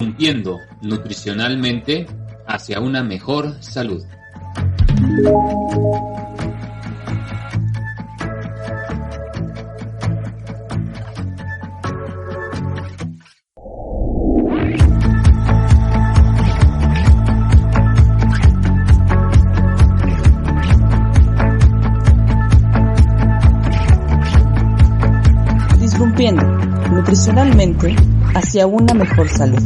Irrumpiendo nutricionalmente hacia una mejor salud. Irrumpiendo nutricionalmente hacia una mejor salud.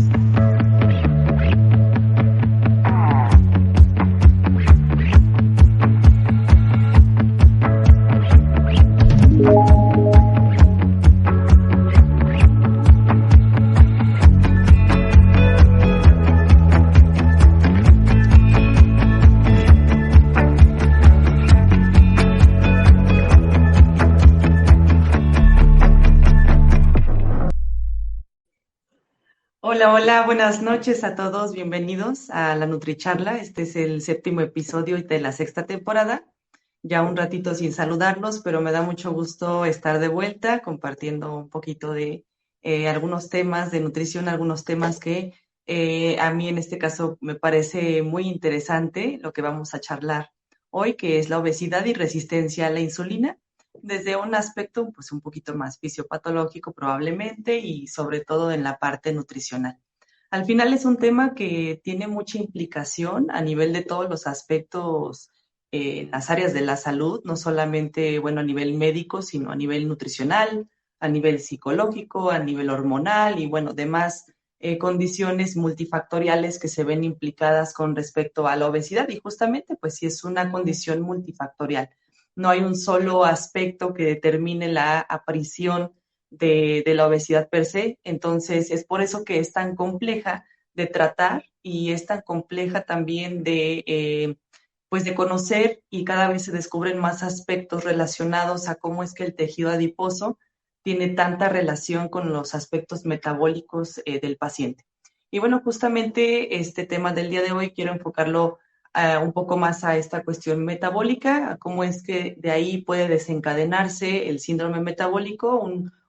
Hola, buenas noches a todos, bienvenidos a la NutriCharla. Este es el 7º episodio de la 6ª temporada. Ya un ratito sin saludarlos, pero me da mucho gusto estar de vuelta compartiendo un poquito de algunos temas de nutrición, algunos temas que a mí en este caso me parece muy interesante lo que vamos a charlar hoy, que es la obesidad y resistencia a la insulina, desde un aspecto pues un poquito más fisiopatológico probablemente y sobre todo en la parte nutricional. Al final es un tema que tiene mucha implicación a nivel de todos los aspectos en las áreas de la salud, no solamente, bueno, a nivel médico, sino a nivel nutricional, a nivel psicológico, a nivel hormonal y, bueno, demás condiciones multifactoriales que se ven implicadas con respecto a la obesidad. Y justamente, pues sí es una condición multifactorial. No hay un solo aspecto que determine la aparición de la obesidad per se. Entonces, es por eso que es tan compleja de tratar y es tan compleja también pues de conocer, y cada vez se descubren más aspectos relacionados a cómo es que el tejido adiposo tiene tanta relación con los aspectos metabólicos del paciente. Y bueno, justamente este tema del día de hoy quiero enfocarlo un poco más a esta cuestión metabólica, a cómo es que de ahí puede desencadenarse el síndrome metabólico,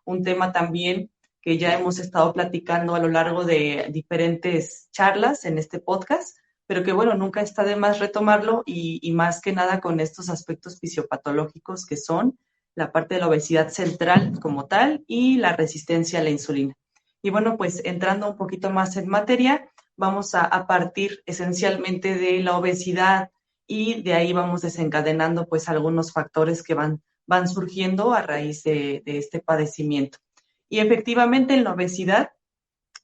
un tema también que ya hemos estado platicando a lo largo de diferentes charlas en este podcast, pero que bueno, nunca está de más retomarlo y más que nada con estos aspectos fisiopatológicos que son la parte de la obesidad central como tal y la resistencia a la insulina. Y bueno, pues entrando un poquito más en materia, vamos a partir esencialmente de la obesidad y de ahí vamos desencadenando pues algunos factores que van surgiendo a raíz de este padecimiento. Y efectivamente en la obesidad,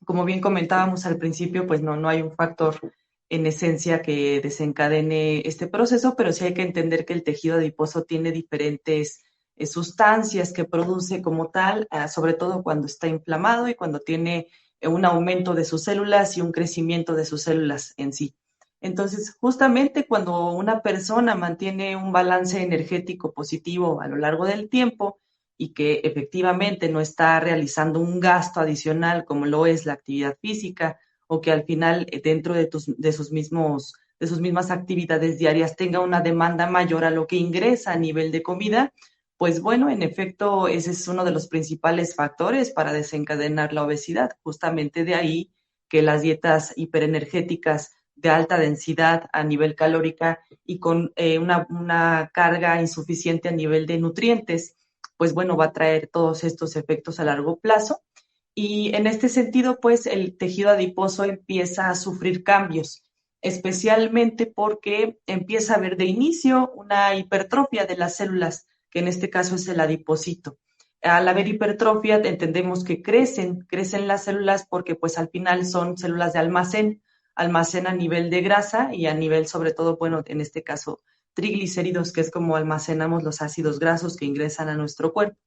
como bien comentábamos al principio, pues no hay un factor en esencia que desencadene este proceso, pero sí hay que entender que el tejido adiposo tiene diferentes sustancias que produce como tal, sobre todo cuando está inflamado y cuando tiene un aumento de sus células y un crecimiento de sus células en sí. Entonces, justamente cuando una persona mantiene un balance energético positivo a lo largo del tiempo y que efectivamente no está realizando un gasto adicional como lo es la actividad física, o que al final dentro de sus mismas actividades diarias tenga una demanda mayor a lo que ingresa a nivel de comida, pues bueno, en efecto, ese es uno de los principales factores para desencadenar la obesidad. Justamente de ahí que las dietas hiperenergéticas de alta densidad a nivel calórica y con una carga insuficiente a nivel de nutrientes, pues bueno, va a traer todos estos efectos a largo plazo. Y en este sentido, pues el tejido adiposo empieza a sufrir cambios, especialmente porque empieza a haber de inicio una hipertrofia de las células, que en este caso es el adipocito. Al haber hipertrofia, entendemos que crecen las células porque pues al final son células de almacén a nivel de grasa y a nivel sobre todo, bueno, en este caso triglicéridos, que es como almacenamos los ácidos grasos que ingresan a nuestro cuerpo.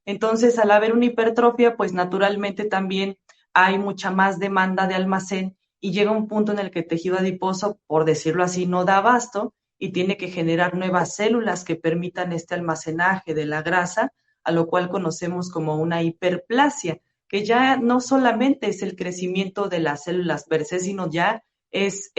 Entonces, al haber una hipertrofia, pues naturalmente también hay mucha más demanda de almacén y llega un punto en el que el tejido adiposo, por decirlo así, no da abasto y tiene que generar nuevas células que permitan este almacenaje de la grasa, a lo cual conocemos como una hiperplasia, que ya no solamente es el crecimiento de las células per se, sino ya es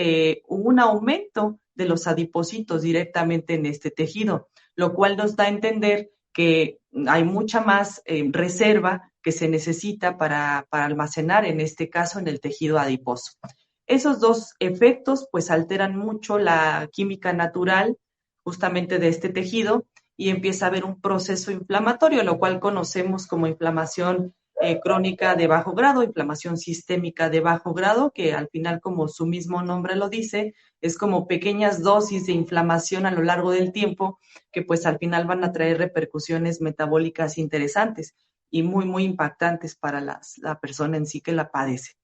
un aumento de los adipocitos directamente en este tejido, lo cual nos da a entender que hay mucha más reserva que se necesita para almacenar, en este caso, en el tejido adiposo. Esos dos efectos pues alteran mucho la química natural justamente de este tejido y empieza a haber un proceso inflamatorio, lo cual conocemos como inflamación crónica de bajo grado, inflamación sistémica de bajo grado, que al final, como su mismo nombre lo dice, es como pequeñas dosis de inflamación a lo largo del tiempo que pues al final van a traer repercusiones metabólicas interesantes y muy, muy impactantes para la persona en sí que la padece.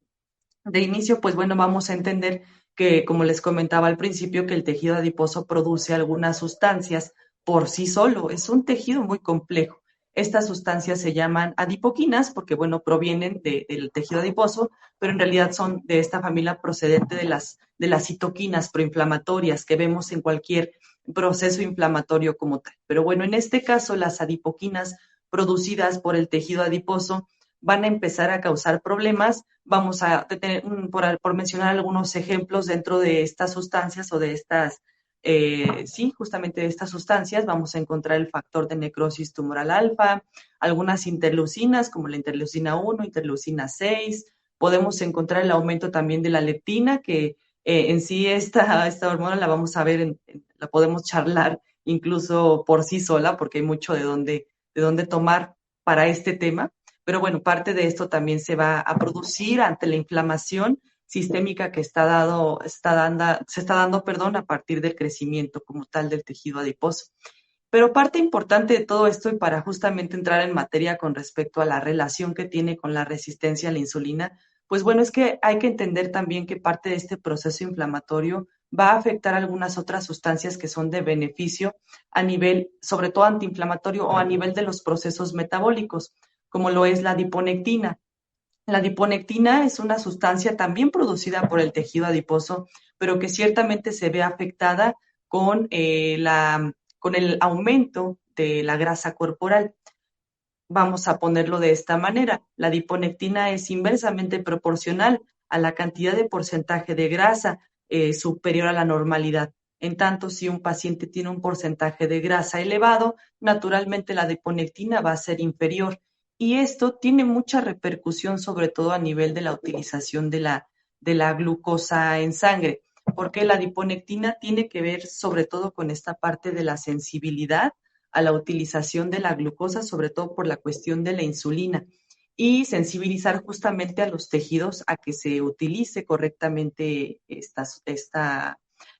De inicio, pues bueno, vamos a entender que, como les comentaba al principio, que el tejido adiposo produce algunas sustancias por sí solo. Es un tejido muy complejo. Estas sustancias se llaman adipoquinas porque, bueno, provienen del tejido adiposo, pero en realidad son de esta familia procedente de las citoquinas proinflamatorias que vemos en cualquier proceso inflamatorio como tal. Pero bueno, en este caso, las adipoquinas producidas por el tejido adiposo van a empezar a causar problemas. Vamos a tener, por mencionar algunos ejemplos dentro de estas sustancias o de estas, justamente de estas sustancias, vamos a encontrar el factor de necrosis tumoral alfa, algunas interleucinas como la interleucina 1, interleucina 6, podemos encontrar el aumento también de la leptina, que en sí esta hormona la vamos a ver, la podemos charlar incluso por sí sola, porque hay mucho de dónde tomar para este tema. Pero bueno, parte de esto también se va a producir ante la inflamación sistémica que se está dando, a partir del crecimiento como tal del tejido adiposo. Pero parte importante de todo esto, y para justamente entrar en materia con respecto a la relación que tiene con la resistencia a la insulina, pues bueno, es que hay que entender también que parte de este proceso inflamatorio va a afectar algunas otras sustancias que son de beneficio a nivel, sobre todo antiinflamatorio o a nivel de los procesos metabólicos, como lo es la adiponectina. La adiponectina es una sustancia también producida por el tejido adiposo, pero que ciertamente se ve afectada con el aumento de la grasa corporal. Vamos a ponerlo de esta manera. La adiponectina es inversamente proporcional a la cantidad de porcentaje de grasa superior a la normalidad. En tanto, si un paciente tiene un porcentaje de grasa elevado, naturalmente la adiponectina va a ser inferior. Y esto tiene mucha repercusión, sobre todo a nivel de la utilización de la glucosa en sangre, porque la adiponectina tiene que ver sobre todo con esta parte de la sensibilidad a la utilización de la glucosa, sobre todo por la cuestión de la insulina, y sensibilizar justamente a los tejidos a que se utilice correctamente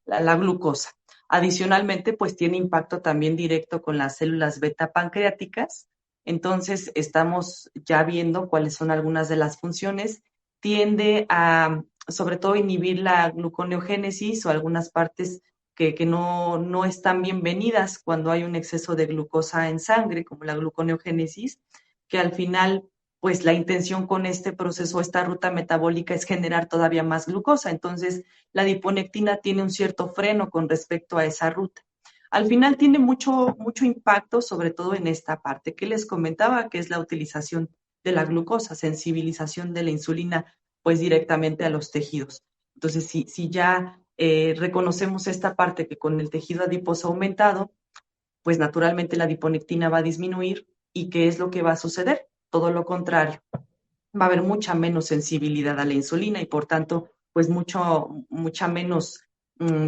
la glucosa. Adicionalmente, pues tiene impacto también directo con las células beta pancreáticas. Entonces, estamos ya viendo cuáles son algunas de las funciones. Tiende a, sobre todo, inhibir la gluconeogénesis o algunas partes que no están bienvenidas cuando hay un exceso de glucosa en sangre, como la gluconeogénesis, que al final, pues la intención con este proceso, esta ruta metabólica es generar todavía más glucosa. Entonces, la adiponectina tiene un cierto freno con respecto a esa ruta. Al final tiene mucho impacto, sobre todo en esta parte que les comentaba, que es la utilización de la glucosa, sensibilización de la insulina, pues directamente a los tejidos. Entonces, si ya reconocemos esta parte que con el tejido adiposo aumentado, pues naturalmente la adiponectina va a disminuir. ¿Y qué es lo que va a suceder? Todo lo contrario. Va a haber mucha menos sensibilidad a la insulina y por tanto, pues mucha menos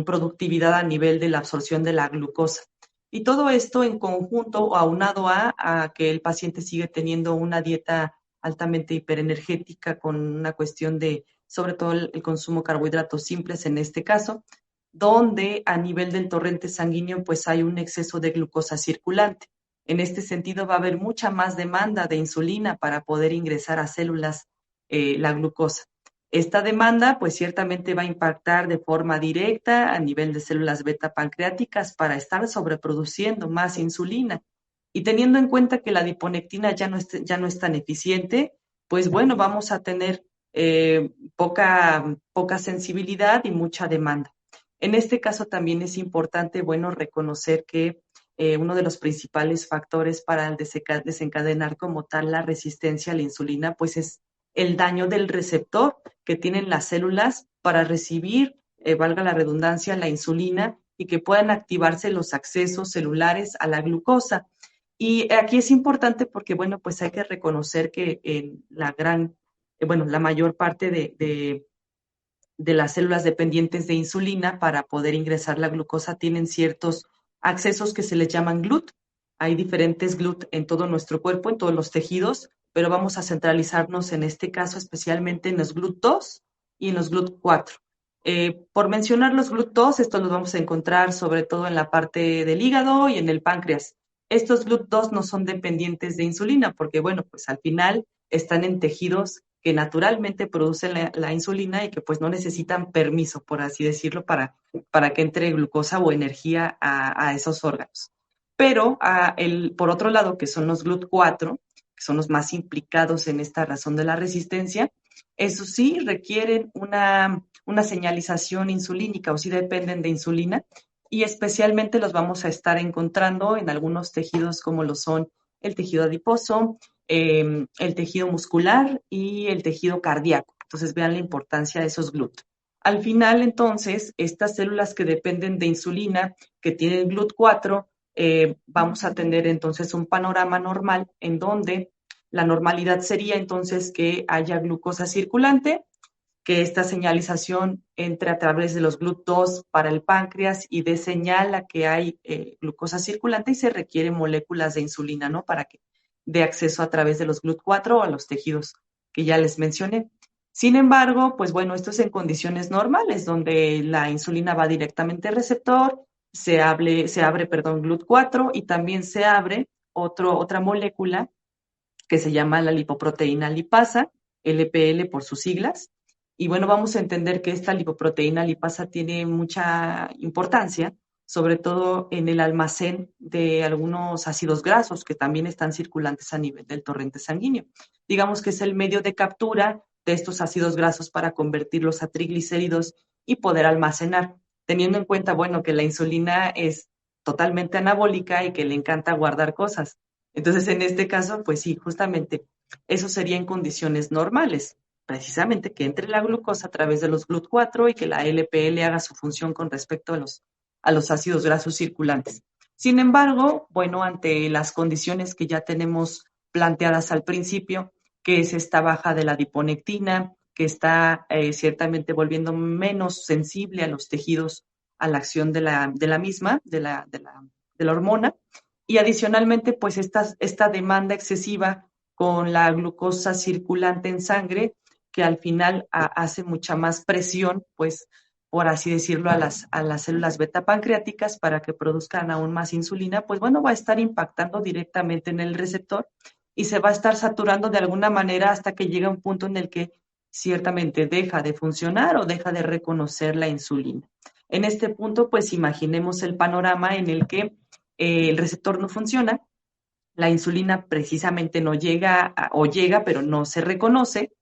productividad a nivel de la absorción de la glucosa. Y todo esto en conjunto o aunado a que el paciente sigue teniendo una dieta altamente hiperenergética con una cuestión de, sobre todo el consumo de carbohidratos simples en este caso, donde a nivel del torrente sanguíneo pues hay un exceso de glucosa circulante. En este sentido va a haber mucha más demanda de insulina para poder ingresar a células la glucosa. Esta demanda pues ciertamente va a impactar de forma directa a nivel de células beta pancreáticas para estar sobreproduciendo más insulina. Y teniendo en cuenta que la adiponectina ya no es tan eficiente, pues bueno, vamos a tener poca sensibilidad y mucha demanda. En este caso también es importante, bueno, reconocer que uno de los principales factores para desencadenar como tal la resistencia a la insulina, pues es el daño del receptor que tienen las células para recibir, valga la redundancia, la insulina y que puedan activarse los accesos celulares a la glucosa. Y aquí es importante porque, bueno, pues hay que reconocer que en la mayor parte de las células dependientes de insulina para poder ingresar la glucosa tienen ciertos accesos que se les llaman GLUT. Hay diferentes GLUT en todo nuestro cuerpo, en todos los tejidos, pero vamos a centralizarnos en este caso especialmente en los GLUT2 y en los GLUT4. Por mencionar los GLUT2, estos los vamos a encontrar sobre todo en la parte del hígado y en el páncreas. Estos GLUT2 no son dependientes de insulina porque, bueno, pues al final están en tejidos que naturalmente producen la insulina y que pues no necesitan permiso, por así decirlo, para que entre glucosa o energía a esos órganos. Pero por otro lado, que son los GLUT4, que son los más implicados en esta razón de la resistencia, eso sí requieren una señalización insulínica o sí dependen de insulina y especialmente los vamos a estar encontrando en algunos tejidos como lo son el tejido adiposo, el tejido muscular y el tejido cardíaco. Entonces vean la importancia de esos GLUT. Al final, entonces, estas células que dependen de insulina, que tienen GLUT4, vamos a tener entonces un panorama normal en donde la normalidad sería entonces que haya glucosa circulante, que esta señalización entre a través de los GLUT2 para el páncreas y dé señal a que hay glucosa circulante y se requieren moléculas de insulina, ¿no? Para que dé acceso a través de los GLUT4 a los tejidos que ya les mencioné. Sin embargo, pues bueno, esto es en condiciones normales, donde la insulina va directamente al receptor, se abre GLUT4 y también se abre otra molécula que se llama la lipoproteína lipasa, LPL por sus siglas. Y bueno, vamos a entender que esta lipoproteína lipasa tiene mucha importancia, sobre todo en el almacén de algunos ácidos grasos que también están circulantes a nivel del torrente sanguíneo. Digamos que es el medio de captura de estos ácidos grasos para convertirlos a triglicéridos y poder almacenar, teniendo en cuenta, bueno, que la insulina es totalmente anabólica y que le encanta guardar cosas. Entonces, en este caso, pues sí, justamente eso sería en condiciones normales, precisamente que entre la glucosa a través de los GLUT4 y que la LPL haga su función con respecto a los ácidos grasos circulantes. Sin embargo, bueno, ante las condiciones que ya tenemos planteadas al principio, que es esta baja de la adiponectina, que está ciertamente volviendo menos sensible a los tejidos, a la acción de la misma, de la hormona, y adicionalmente, pues esta demanda excesiva con la glucosa circulante en sangre, que al final hace mucha más presión, pues, por así decirlo, a las células beta pancreáticas para que produzcan aún más insulina, pues bueno, va a estar impactando directamente en el receptor y se va a estar saturando de alguna manera hasta que llega un punto en el que ciertamente deja de funcionar o deja de reconocer la insulina. En este punto, pues imaginemos el panorama en el que el receptor no funciona, la insulina precisamente no llega o llega, pero no se reconoce,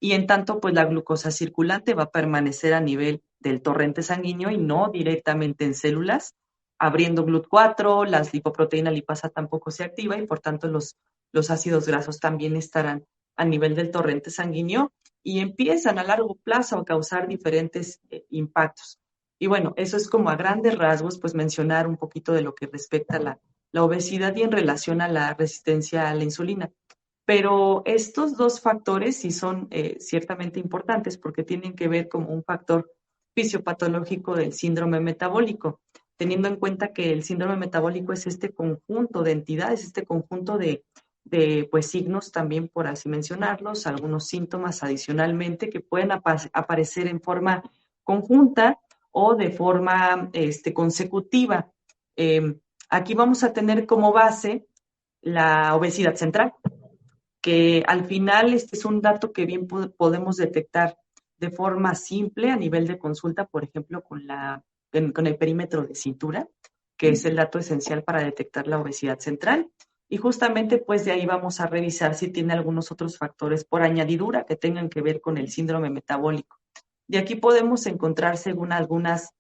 y en tanto, pues la glucosa circulante va a permanecer a nivel del torrente sanguíneo y no directamente en células, abriendo GLUT4, las lipoproteína lipasa tampoco se activa y por tanto los ácidos grasos también estarán a nivel del torrente sanguíneo y empiezan a largo plazo a causar diferentes impactos. Y bueno, eso es como a grandes rasgos, pues mencionar un poquito de lo que respecta a la obesidad y en relación a la resistencia a la insulina. Pero estos dos factores sí son ciertamente importantes porque tienen que ver como un factor fisiopatológico del síndrome metabólico, teniendo en cuenta que el síndrome metabólico es este conjunto de entidades, este conjunto de pues signos también, por así mencionarlos, algunos síntomas adicionalmente que pueden aparecer en forma conjunta o de forma consecutiva. Aquí vamos a tener como base la obesidad central, que al final este es un dato que bien podemos detectar de forma simple a nivel de consulta, por ejemplo, con el perímetro de cintura, que es el dato esencial para detectar la obesidad central. Y justamente pues de ahí vamos a revisar si tiene algunos otros factores por añadidura que tengan que ver con el síndrome metabólico. De aquí podemos encontrar, según algunas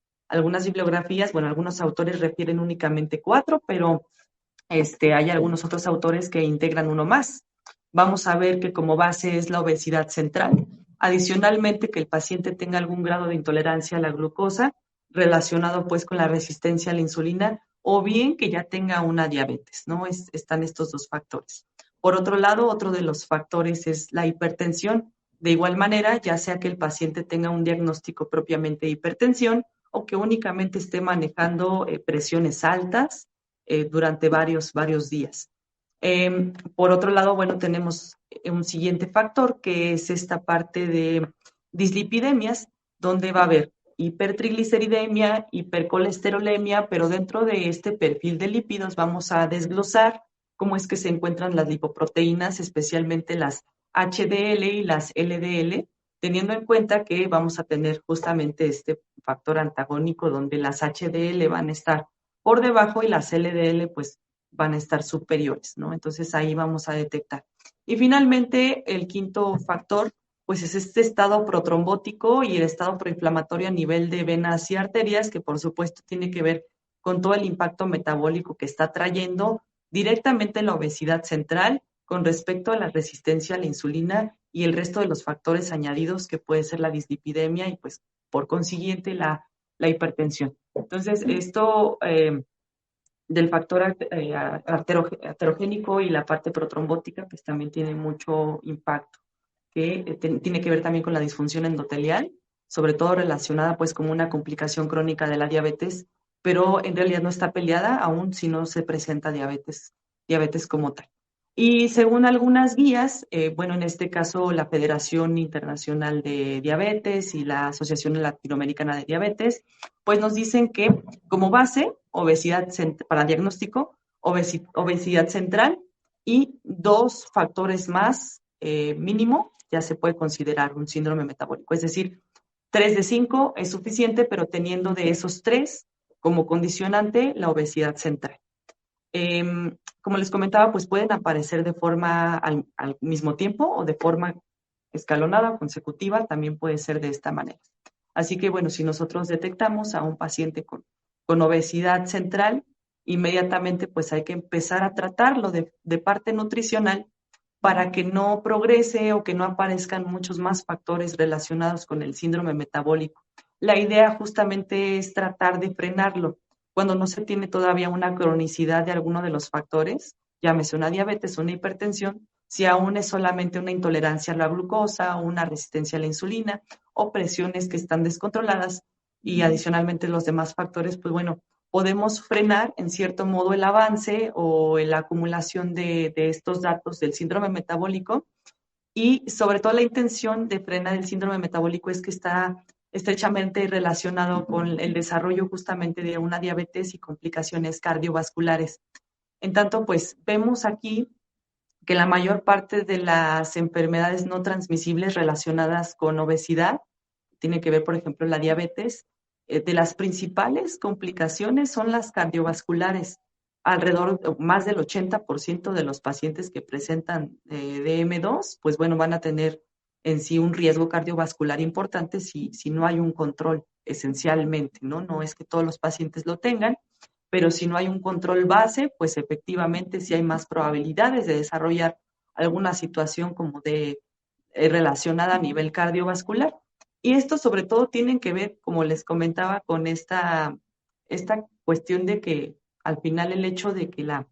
bibliografías, bueno, algunos autores refieren únicamente 4, pero hay algunos otros autores que integran uno más. Vamos a ver que como base es la obesidad central. Adicionalmente, que el paciente tenga algún grado de intolerancia a la glucosa relacionado pues con la resistencia a la insulina o bien que ya tenga una diabetes, ¿no? Están estos dos factores. Por otro lado, otro de los factores es la hipertensión. De igual manera, ya sea que el paciente tenga un diagnóstico propiamente de hipertensión o que únicamente esté manejando presiones altas durante varios días. Por otro lado, bueno, tenemos un siguiente factor que es esta parte de dislipidemias, donde va a haber hipertrigliceridemia, hipercolesterolemia, pero dentro de este perfil de lípidos vamos a desglosar cómo es que se encuentran las lipoproteínas, especialmente las HDL y las LDL, teniendo en cuenta que vamos a tener justamente este factor antagónico donde las HDL van a estar por debajo y las LDL pues van a estar superiores, ¿no? Entonces ahí vamos a detectar. Y finalmente, el quinto factor, pues es este estado protrombótico y el estado proinflamatorio a nivel de venas y arterias, que por supuesto tiene que ver con todo el impacto metabólico que está trayendo directamente la obesidad central con respecto a la resistencia a la insulina y el resto de los factores añadidos que puede ser la dislipidemia y pues por consiguiente la hipertensión. Entonces, esto del factor aterogénico y la parte protrombótica, pues también tiene mucho impacto, que tiene que ver también con la disfunción endotelial, sobre todo relacionada pues como una complicación crónica de la diabetes, pero en realidad no está peleada aún si no se presenta diabetes como tal. Y según algunas guías, bueno, en este caso la Federación Internacional de Diabetes y la Asociación Latinoamericana de Diabetes, pues nos dicen que como base, obesidad para diagnóstico, obesidad central y dos factores más mínimo, ya se puede considerar un síndrome metabólico. Es decir, 3 de 5 es suficiente, pero teniendo de esos 3 como condicionante la obesidad central. Como les comentaba, pues pueden aparecer de forma al mismo tiempo o de forma escalonada, consecutiva, también puede ser de esta manera. Así que, bueno, si nosotros detectamos a un paciente con obesidad central, inmediatamente pues hay que empezar a tratarlo de parte nutricional para que no progrese o que no aparezcan muchos más factores relacionados con el síndrome metabólico. La idea justamente es tratar de frenarlo cuando no se tiene todavía una cronicidad de alguno de los factores, llámese una diabetes, una hipertensión, si aún es solamente una intolerancia a la glucosa o una resistencia a la insulina o presiones que están descontroladas y adicionalmente los demás factores, pues bueno, podemos frenar en cierto modo el avance o la acumulación de estos datos del síndrome metabólico y sobre todo la intención de frenar el síndrome metabólico es que está estrechamente relacionado con el desarrollo justamente de una diabetes y complicaciones cardiovasculares. En tanto, pues vemos aquí que la mayor parte de las enfermedades no transmisibles relacionadas con obesidad, tiene que ver, por ejemplo, la diabetes, de las principales complicaciones son las cardiovasculares. Alrededor, más del 80% de los pacientes que presentan DM2, pues bueno, van a tener en sí un riesgo cardiovascular importante si no hay un control esencialmente, ¿no? No es que todos los pacientes lo tengan, pero si no hay un control base, pues efectivamente sí hay más probabilidades de desarrollar alguna situación como de relacionada a nivel cardiovascular. Y esto sobre todo tiene que ver, como les comentaba, con esta cuestión de que al final el hecho de que la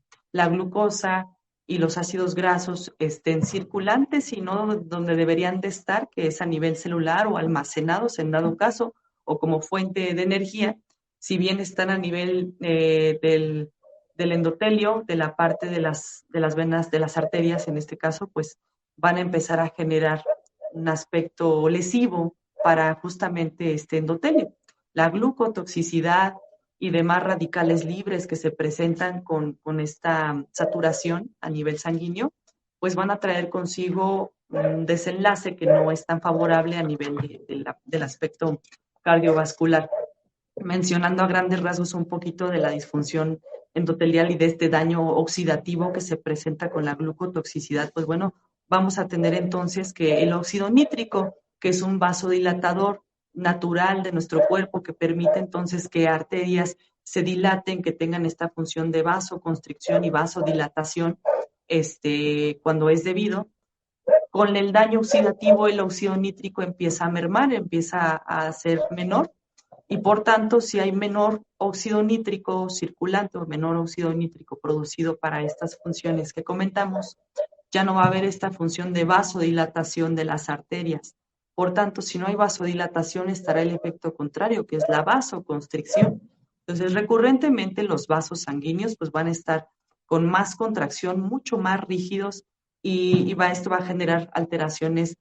glucosa y los ácidos grasos estén circulantes y no donde deberían de estar, que es a nivel celular o almacenados en dado caso, o como fuente de energía, si bien están a nivel del endotelio, de la parte de las venas, de las arterias en este caso, pues van a empezar a generar un aspecto lesivo para justamente este endotelio. La glucotoxicidad y demás radicales libres que se presentan con esta saturación a nivel sanguíneo, pues van a traer consigo un desenlace que no es tan favorable a nivel del aspecto cardiovascular. Mencionando a grandes rasgos un poquito de la disfunción endotelial y de este daño oxidativo que se presenta con la glucotoxicidad, pues bueno, vamos a tener entonces que el óxido nítrico, que es un vasodilatador natural de nuestro cuerpo que permite entonces que arterias se dilaten, que tengan esta función de vasoconstricción y vasodilatación, cuando es debido. Con el daño oxidativo, el óxido nítrico empieza a mermar, empieza a ser menor y por tanto, si hay menor óxido nítrico circulante o menor óxido nítrico producido para estas funciones que comentamos, ya no va a haber esta función de vasodilatación de las arterias. Por tanto, si no hay vasodilatación, estará el efecto contrario, que es la vasoconstricción. Entonces, recurrentemente los vasos sanguíneos pues, van a estar con más contracción, mucho más rígidos, y esto va a generar alteraciones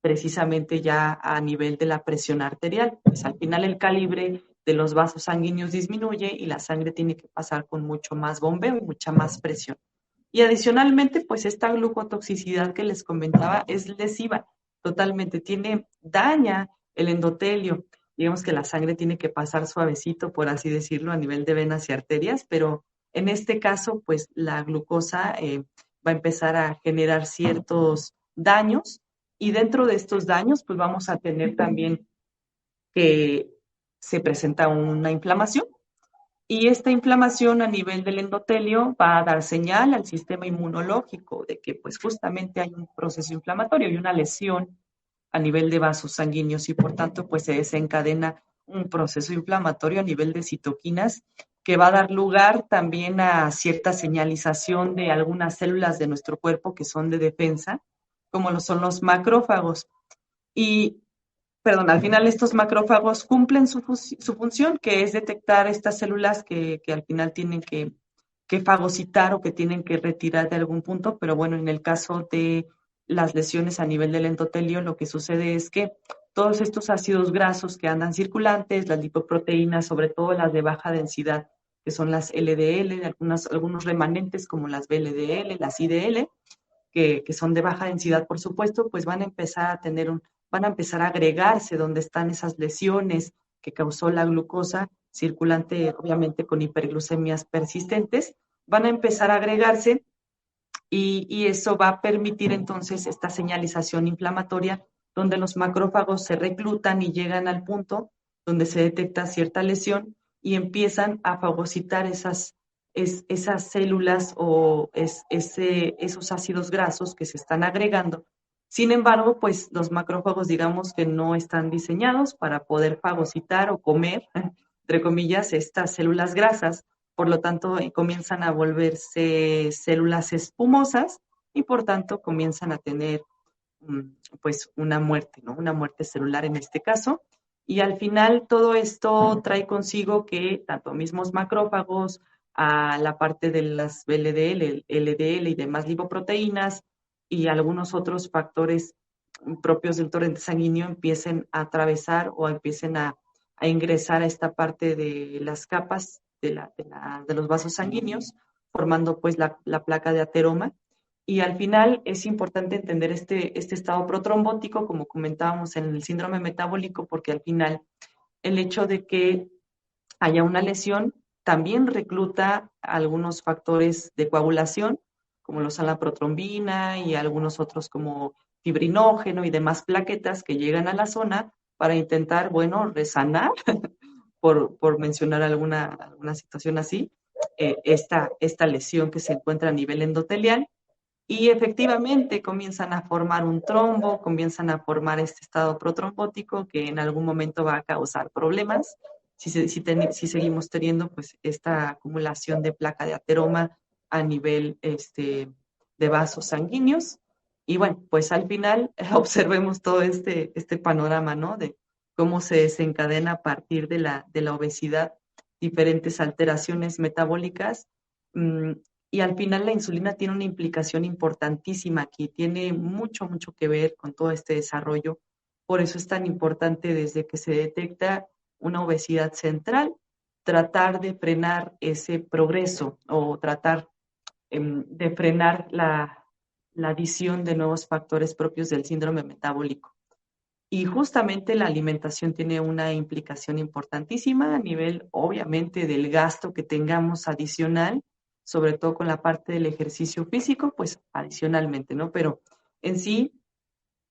precisamente ya a nivel de la presión arterial. Pues al final el calibre de los vasos sanguíneos disminuye y la sangre tiene que pasar con mucho más bombeo y mucha más presión. Y adicionalmente, pues esta glucotoxicidad que les comentaba es lesiva, totalmente, daña el endotelio. Digamos que la sangre tiene que pasar suavecito, por así decirlo, a nivel de venas y arterias, pero en este caso, pues la glucosa va a empezar a generar ciertos daños, y dentro de estos daños, pues vamos a tener también que se presenta una inflamación, y esta inflamación a nivel del endotelio va a dar señal al sistema inmunológico de que pues justamente hay un proceso inflamatorio y una lesión a nivel de vasos sanguíneos, y por tanto pues se desencadena un proceso inflamatorio a nivel de citoquinas que va a dar lugar también a cierta señalización de algunas células de nuestro cuerpo que son de defensa, como lo son los macrófagos. Y al final estos macrófagos cumplen su función, que es detectar estas células que al final tienen que fagocitar o que tienen que retirar de algún punto, pero bueno, en el caso de las lesiones a nivel del endotelio, lo que sucede es que todos estos ácidos grasos que andan circulantes, las lipoproteínas, sobre todo las de baja densidad, que son las LDL, algunos remanentes como las VLDL, las IDL, que son de baja densidad, por supuesto, pues van a empezar a agregarse donde están esas lesiones que causó la glucosa circulante, obviamente con hiperglucemias persistentes, van a empezar a agregarse, y eso va a permitir entonces esta señalización inflamatoria donde los macrófagos se reclutan y llegan al punto donde se detecta cierta lesión y empiezan a fagocitar esas células o esos ácidos grasos que se están agregando. Sin embargo, pues los macrófagos, digamos que no están diseñados para poder fagocitar o comer, entre comillas, estas células grasas. Por lo tanto, comienzan a volverse células espumosas y por tanto comienzan a tener pues una muerte, ¿no? Una muerte celular en este caso. Y al final todo esto trae consigo que tanto mismos macrófagos, a la parte de las VLDL, LDL y demás lipoproteínas y algunos otros factores propios del torrente sanguíneo empiecen a atravesar o empiecen a ingresar a esta parte de las capas de los vasos sanguíneos, formando pues la placa de ateroma. Y al final es importante entender este estado protrombótico, como comentábamos en el síndrome metabólico, porque al final el hecho de que haya una lesión también recluta algunos factores de coagulación, como lo son la protrombina y algunos otros como fibrinógeno y demás plaquetas que llegan a la zona para intentar, bueno, resanar, por mencionar alguna situación así, esta lesión que se encuentra a nivel endotelial. Y efectivamente comienzan a formar un trombo, comienzan a formar este estado protrombótico que en algún momento va a causar problemas si seguimos teniendo pues esta acumulación de placa de ateroma a nivel de vasos sanguíneos. Y bueno, pues al final observemos todo este panorama, ¿no? De cómo se desencadena a partir de la obesidad diferentes alteraciones metabólicas. Y al final la insulina tiene una implicación importantísima aquí, tiene mucho, mucho que ver con todo este desarrollo. Por eso es tan importante desde que se detecta una obesidad central, tratar de frenar ese progreso o tratar de frenar la adición de nuevos factores propios del síndrome metabólico. Y justamente la alimentación tiene una implicación importantísima a nivel, obviamente, del gasto que tengamos adicional, sobre todo con la parte del ejercicio físico, pues adicionalmente, ¿no? Pero en sí,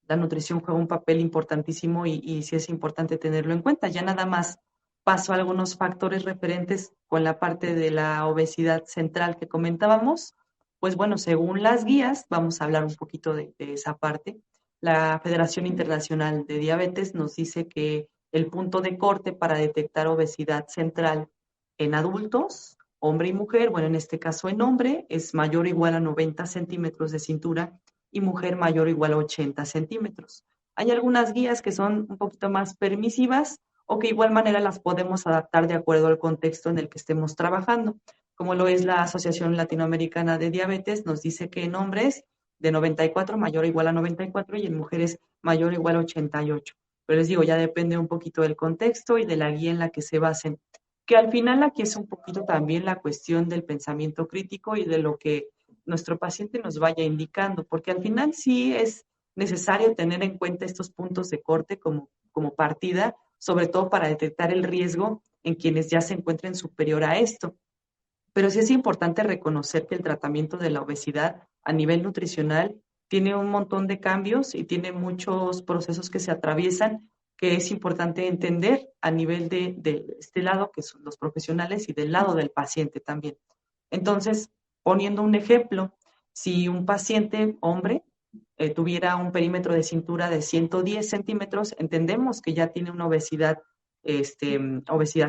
la nutrición juega un papel importantísimo y sí es importante tenerlo en cuenta. Ya nada más paso a algunos factores referentes con la parte de la obesidad central que comentábamos. Pues bueno, según las guías, vamos a hablar un poquito de esa parte. La Federación Internacional de Diabetes nos dice que El punto de corte para detectar obesidad central en adultos, hombre y mujer, bueno, en este caso en hombre, es mayor o igual a 90 centímetros de cintura y mujer mayor o igual a 80 centímetros. Hay algunas guías que son un poquito más permisivas o que de igual manera las podemos adaptar de acuerdo al contexto en el que estemos trabajando, como lo es la Asociación Latinoamericana de Diabetes, nos dice que en hombres de 94 mayor o igual a 94 y en mujeres mayor o igual a 88. Pero les digo, ya depende un poquito del contexto y de la guía en la que se basen, que al final aquí es un poquito también la cuestión del pensamiento crítico y de lo que nuestro paciente nos vaya indicando, porque al final sí es necesario tener en cuenta estos puntos de corte como partida, sobre todo para detectar el riesgo en quienes ya se encuentren superior a esto. Pero sí es importante reconocer que el tratamiento de la obesidad a nivel nutricional tiene un montón de cambios y tiene muchos procesos que se atraviesan que es importante entender a nivel de este lado, que son los profesionales, y del lado del paciente también. Entonces, poniendo un ejemplo, si un paciente hombre tuviera un perímetro de cintura de 110 centímetros, entendemos que ya tiene una obesidad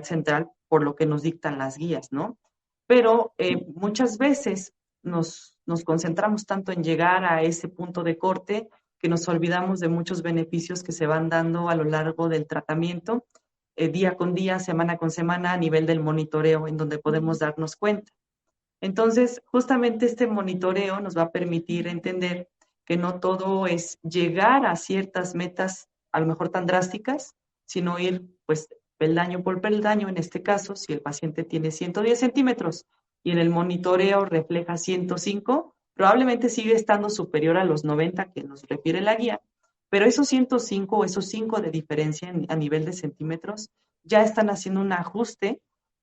central, por lo que nos dictan las guías, ¿no? Pero muchas veces nos concentramos tanto en llegar a ese punto de corte que nos olvidamos de muchos beneficios que se van dando a lo largo del tratamiento, día con día, semana con semana, a nivel del monitoreo, en donde podemos darnos cuenta. Entonces, justamente este monitoreo nos va a permitir entender que no todo es llegar a ciertas metas, a lo mejor tan drásticas, sino ir, pues, peldaño por peldaño. En este caso, si el paciente tiene 110 centímetros y en el monitoreo refleja 105, probablemente sigue estando superior a los 90 que nos refiere la guía, pero esos 105 o esos 5 de diferencia a nivel de centímetros ya están haciendo un ajuste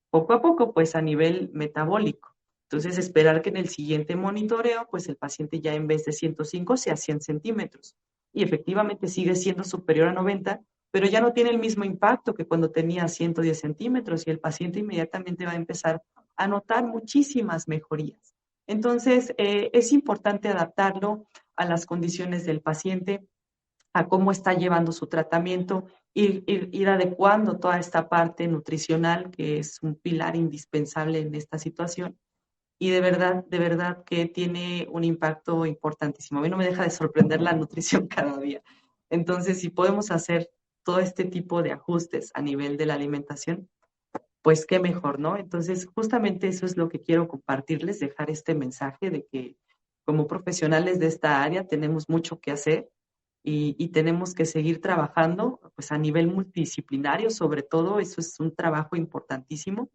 poco a poco, pues a nivel metabólico. Entonces, esperar que en el siguiente monitoreo, pues el paciente ya en vez de 105 sea 100 centímetros. Y efectivamente sigue siendo superior a 90, pero ya no tiene el mismo impacto que cuando tenía 110 centímetros y el paciente inmediatamente va a empezar a notar muchísimas mejorías. Entonces, es importante adaptarlo a las condiciones del paciente, a cómo está llevando su tratamiento, ir adecuando toda esta parte nutricional, que es un pilar indispensable en esta situación. Y de verdad que tiene un impacto importantísimo. A mí no me deja de sorprender la nutrición cada día. Entonces, si podemos hacer todo este tipo de ajustes a nivel de la alimentación, pues qué mejor, ¿no? Entonces, justamente eso es lo que quiero compartirles, dejar este mensaje de que como profesionales de esta área tenemos mucho que hacer y tenemos que seguir trabajando, pues a nivel multidisciplinario, sobre todo, eso es un trabajo importantísimo.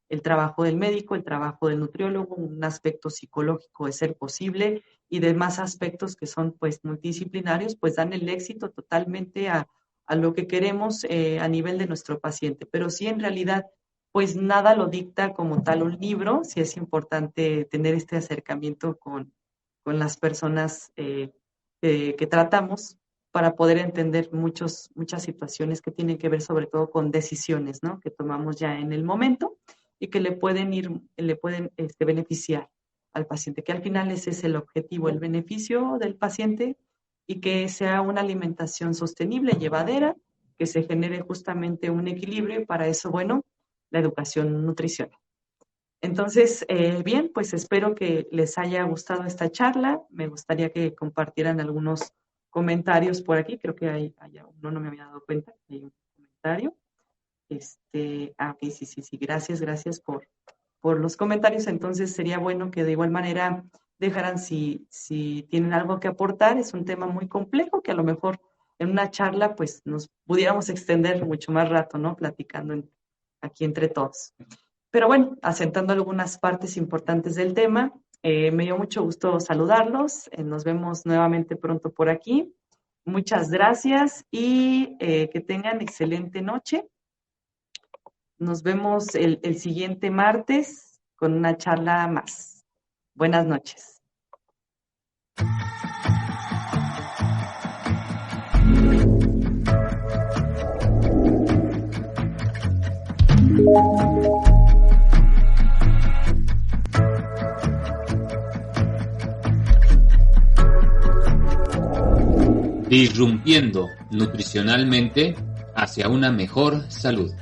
El trabajo del médico, el trabajo del nutriólogo, un aspecto psicológico de ser posible y demás aspectos que son pues multidisciplinarios, pues dan el éxito totalmente a lo que queremos a nivel de nuestro paciente. Pero sí, en realidad, pues nada lo dicta como tal un libro, sí es importante tener este acercamiento con las personas que tratamos para poder entender muchas situaciones que tienen que ver sobre todo con decisiones, ¿no?, que tomamos ya en el momento y que le pueden beneficiar al paciente, que al final ese es el objetivo, el beneficio del paciente y que sea una alimentación sostenible, llevadera, que se genere justamente un equilibrio y para eso, bueno, la educación nutricional. Entonces, bien, pues espero que les haya gustado esta charla. Me gustaría que compartieran algunos comentarios por aquí. Creo que hay uno, no me había dado cuenta, hay un comentario. Ok, sí. Gracias por los comentarios. Entonces, sería bueno que de igual manera dejaran si tienen algo que aportar. Es un tema muy complejo que a lo mejor en una charla, pues, nos pudiéramos extender mucho más rato, ¿no?, platicando aquí entre todos. Pero bueno, asentando algunas partes importantes del tema, me dio mucho gusto saludarlos. Nos vemos nuevamente pronto por aquí. Muchas gracias y que tengan excelente noche. Nos vemos el siguiente martes con una charla más. Buenas noches. Disrumpiendo nutricionalmente hacia una mejor salud.